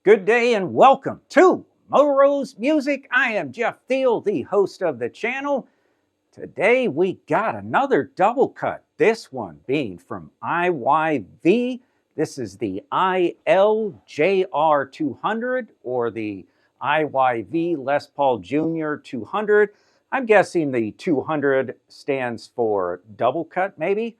Good day and welcome to Motoro's Music. I am Jeff Thiel, the host of the channel. Today we got another double cut, this one being from IYV. This is the ILJR 200 or the IYV Les Paul Jr. 200. I'm guessing the 200 stands for double cut maybe.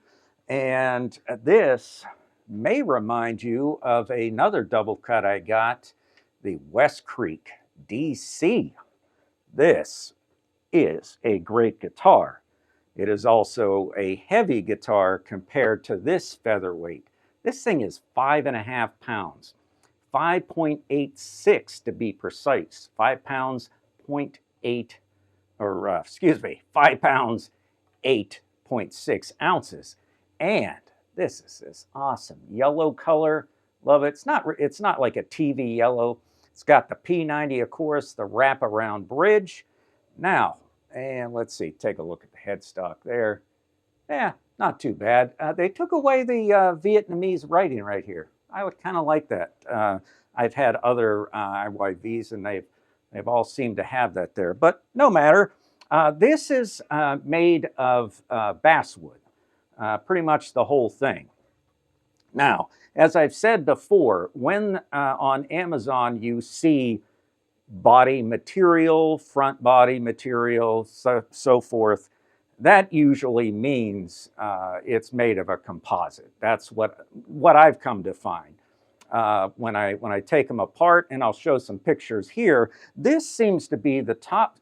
And this may remind you of another double cut I got, the Westcreek DC. This is a great guitar. It is also a heavy guitar compared to this featherweight. This thing is 5.5 pounds, 5.86 to be precise, 5 pounds, 0.8, or excuse me, 5 pounds, 8.6 ounces. And this is this awesome yellow color. Love it. It's not like a TV yellow. It's got the P90, of course, the wraparound bridge. Now, and let's see, take a look at the headstock there. Yeah, not too bad. They took away the Vietnamese writing right here. I would kind of like that. I've had other IYVs and they've all seemed to have that there, but no matter. This is made of basswood. Pretty much the whole thing. Now, as I've said before, when on Amazon you see body material, front body material, so forth, that usually means it's made of a composite. That's what I've come to find. When I take them apart, and I'll show some pictures here, this seems to be the top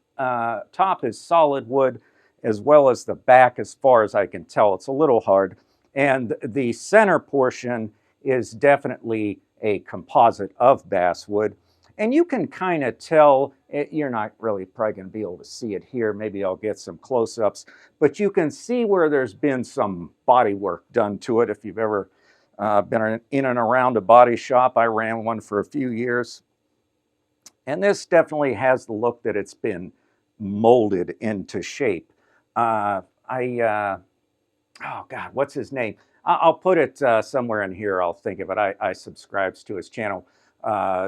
is solid wood, as well as the back, as far as I can tell. It's a little hard. And the center portion is definitely a composite of basswood. And you can kind of tell, you're not really probably going to be able to see it here. Maybe I'll get some close-ups. But you can see where there's been some body work done to it. If you've ever been in and around a body shop, I ran one for a few years. And this definitely has the look that it's been molded into shape. Oh God, what's his name? I'll put it somewhere in here. I'll think of it. I subscribes to his channel.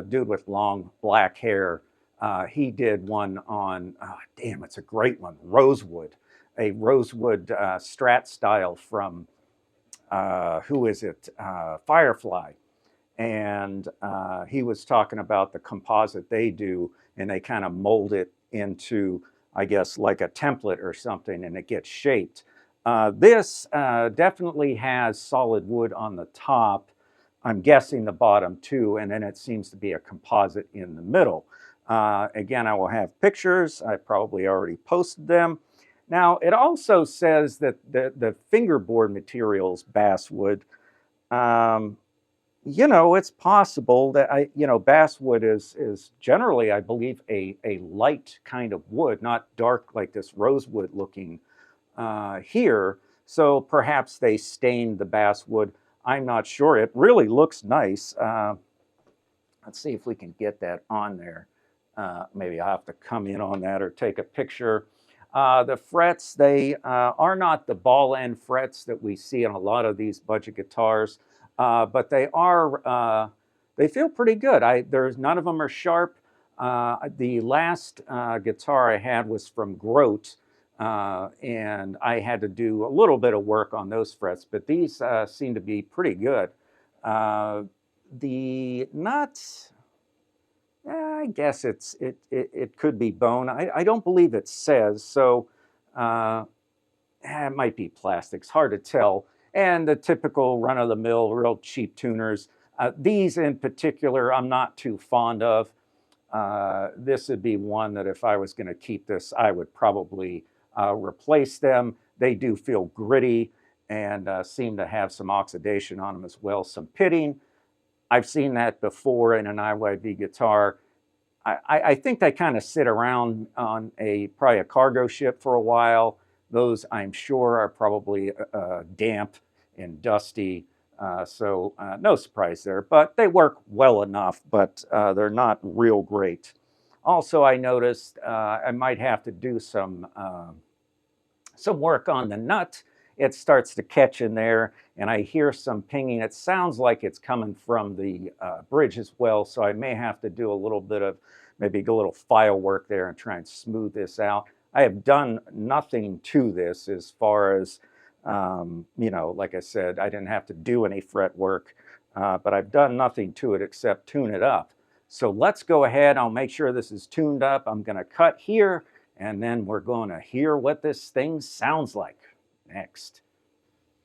Dude with long black hair. He did one on, damn, it's a great one. Rosewood, a rosewood Strat style from, who is it? Firefly. And he was talking about the composite they do, and they kind of mold it into, I guess, like a template or something, and it gets shaped. This definitely has solid wood on the top. I'm guessing the bottom too, and then it seems to be a composite in the middle. Again, I will have pictures. I probably already posted them. Now, it also says that the fingerboard materials, basswood, you know, it's possible that basswood is generally, I believe, a light kind of wood, not dark like this rosewood looking here. So perhaps they stained the basswood. I'm not sure. It really looks nice. Let's see if we can get that on there. Maybe I'll have to come in on that or take a picture. The frets, they are not the ball end frets that we see in a lot of these budget guitars. But they are, they feel pretty good. There's none of them are sharp. The last guitar I had was from Grote, and I had to do a little bit of work on those frets, but these seem to be pretty good. The nuts, I guess it could be bone. I don't believe it says, so it might be plastic. It's hard to tell. And the typical run-of-the-mill, real cheap tuners. These in particular, I'm not too fond of. This would be one that if I was going to keep this, I would probably replace them. They do feel gritty and seem to have some oxidation on them as well, some pitting. I've seen that before in an IYV guitar. I think they kind of sit around on probably a cargo ship for a while. Those, I'm sure, are probably damp and dusty, so no surprise there. But they work well enough, but they're not real great. Also, I noticed I might have to do some work on the nut. it starts to catch in there, and I hear some pinging. It sounds like it's coming from the bridge as well, so I may have to do a little bit of maybe a little file work there and try and smooth this out. I have done nothing to this as far as, you know, like I said, I didn't have to do any fret work, but I've done nothing to it except tune it up. So let's go ahead. I'll make sure this is tuned up. I'm going to cut here, and then we're going to hear what this thing sounds like next.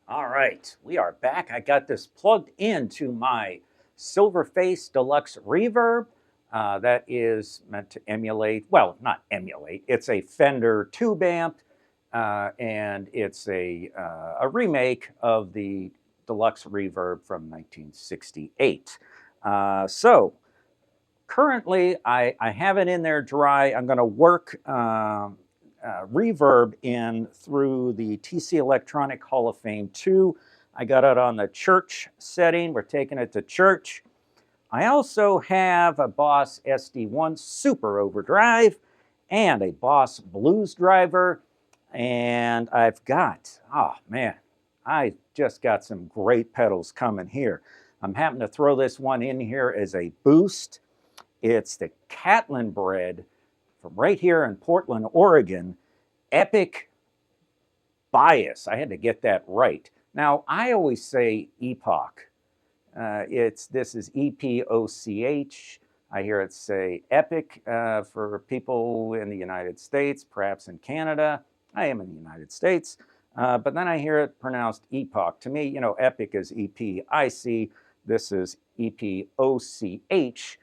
All right, we are back. I got this plugged into my Silverface Deluxe Reverb. That is meant to emulate, well, not emulate, it's a Fender tube amp, and it's a remake of the Deluxe Reverb from 1968. So currently, I have it in there dry. I'm going to work Reverb in through the TC Electronic Hall of Fame 2. I got it on the church setting. We're taking it to church. I also have a Boss SD1 Super Overdrive and a Boss Blues Driver. And I've got, oh man, I just got some great pedals coming here. I'm having to throw this one in here as a boost. It's the Catlin bred from right here in Portland, Oregon, Epic Bias. I had to get that right. Now, I always say Epoch. This is EPOCH. I hear it say Epic for people in the United States, perhaps in Canada. I am in the United States. But then I hear it pronounced Epoch. To me, you know, Epic is EPIC. This is EPOCH.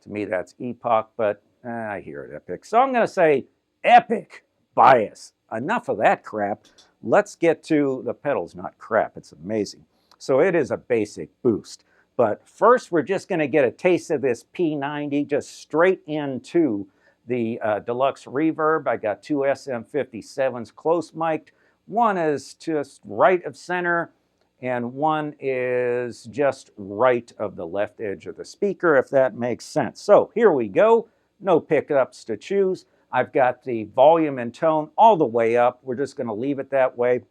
To me, that's Epoch, but I hear it Epic. So I'm going to say Epic Bias. Enough of that crap. Let's get to the pedals. Not crap, it's amazing. So it is a basic boost. But first, we're just going to get a taste of this P90 just straight into the Deluxe Reverb. I got two SM57s close mic'd. One is just right of center, and one is just right of the left edge of the speaker, if that makes sense. So here we go. No pickups to choose. I've got the volume and tone all the way up. We're just going to leave it that way.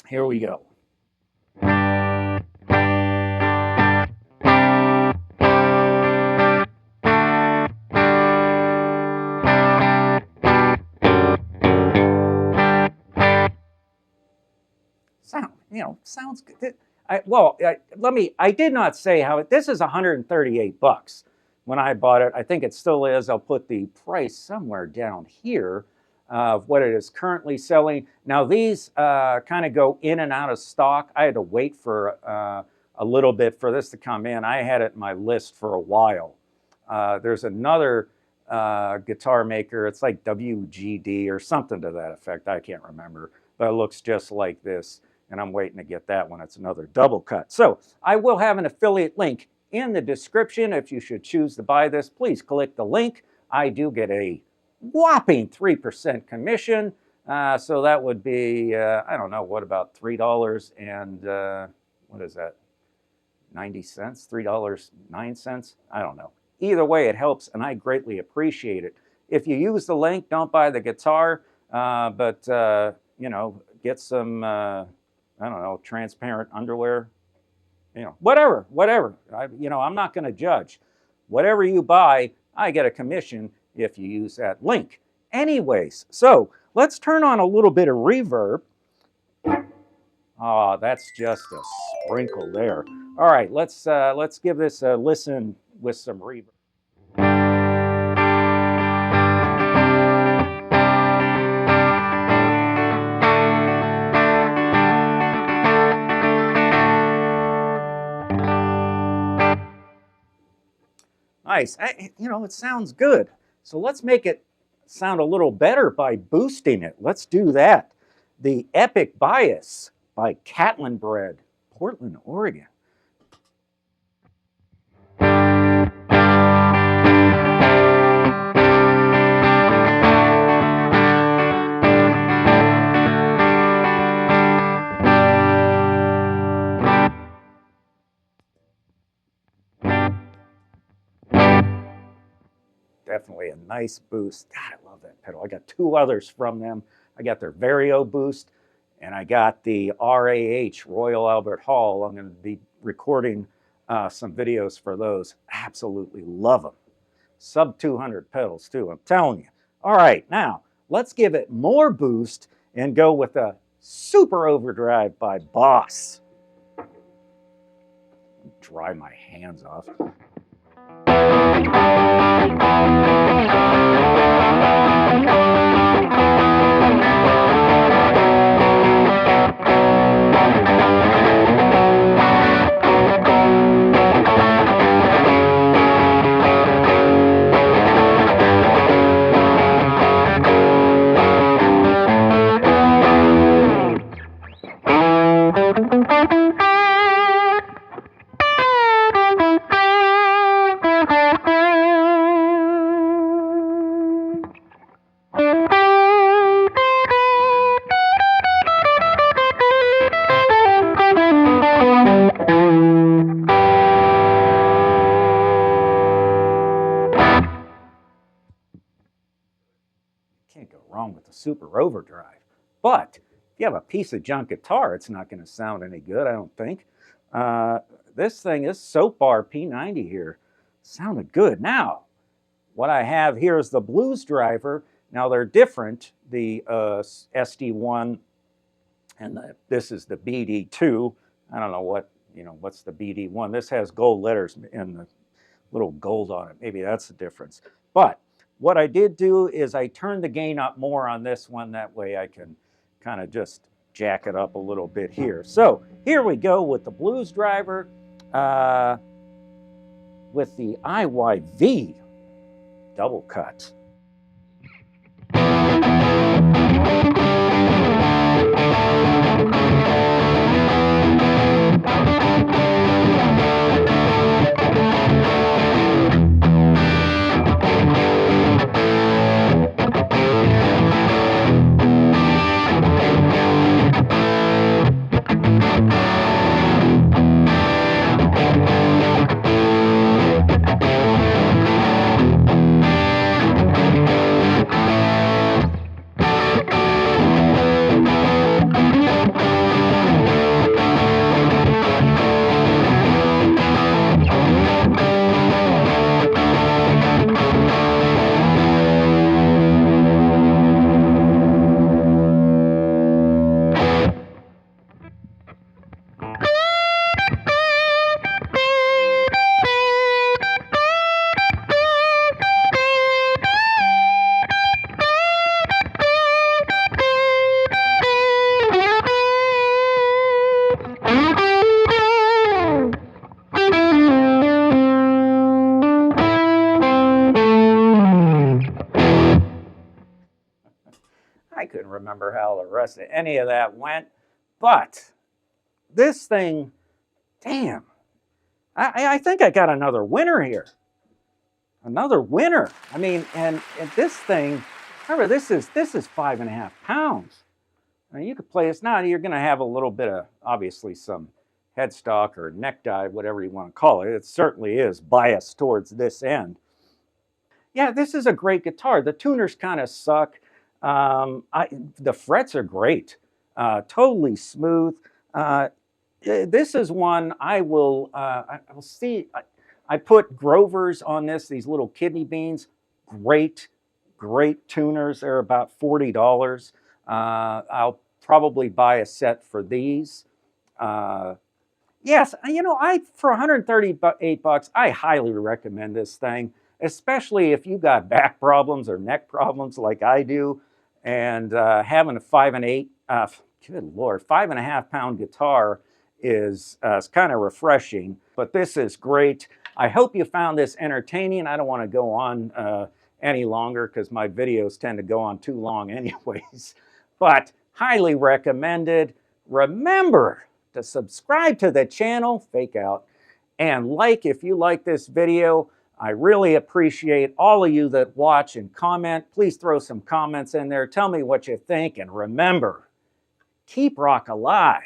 Here we go. Sounds good. I did not say how this is $138 when I bought it. I think it still is. I'll put the price somewhere down here of what it is currently selling. Now these kind of go in and out of stock. I had to wait for a little bit for this to come in. I had it in my list for a while. There's another guitar maker. It's like WGD or something to that effect. I can't remember, but it looks just like this. And I'm waiting to get that one. It's another double cut. So I will have an affiliate link in the description. If you should choose to buy this, please click the link. I do get a whopping 3% commission. So that would be, I don't know, what about $3 and, what is that, 90 cents, $3.09? I don't know. Either way, it helps, and I greatly appreciate it. If you use the link, don't buy the guitar, but, you know, get some, I don't know, transparent underwear, you know, whatever. I'm not going to judge. Whatever you buy, I get a commission if you use that link. Anyways, so let's turn on a little bit of reverb. Oh, that's just a sprinkle there. All right, let's give this a listen with some reverb. Nice. It sounds good. So let's make it sound a little better by boosting it. Let's do that. The Epic Bias by Catlin Bred, Portland, Oregon. Definitely a nice boost. God, I love that pedal. I got two others from them. I got their Vario boost, And I got the RAH, Royal Albert Hall. I'm going to be recording some videos for those. Absolutely love them. Sub 200 pedals too, I'm telling you. All right, now let's give it more boost and go with a Super Overdrive by Boss. Dry my hands off. Can't go wrong with the Super Overdrive. But if you have a piece of junk guitar, it's not going to sound any good, I don't think. This thing, this Soap Bar P90 here, sounded good. Now, what I have here is the Blues Driver. Now, they're different, the SD1, and this is the BD2. I don't know what's the BD1. This has gold letters and the little gold on it. Maybe that's the difference. But what I did do is I turned the gain up more on this one. That way I can kind of just jack it up a little bit here. So here we go with the Blues Driver with the IYV double cut. I couldn't remember how the rest of any of that went, but this thing, damn, I think I got another winner here. Another winner. I mean, and this thing, remember, this is 5.5 pounds. I mean, you could play this now. You're going to have a little bit of, obviously, some headstock or neck dive, whatever you want to call it. It certainly is biased towards this end. Yeah, this is a great guitar. The tuners kind of suck. The frets are great. Totally smooth. This is one I will see. I put Grovers on this, these little kidney beans. Great tuners. They're about $40. I'll probably buy a set for these. Yes, for 138 bucks, I highly recommend this thing, especially if you got back problems or neck problems like I do, and having a 5.5 pound guitar is kind of refreshing. But this is great. I hope you found this entertaining. I don't want to go on any longer because my videos tend to go on too long anyways. But highly recommended. Remember to subscribe to the channel, fake out, and like if you like this video. I really appreciate all of you that watch and comment. Please throw some comments in there. Tell me what you think, and remember, keep rock alive.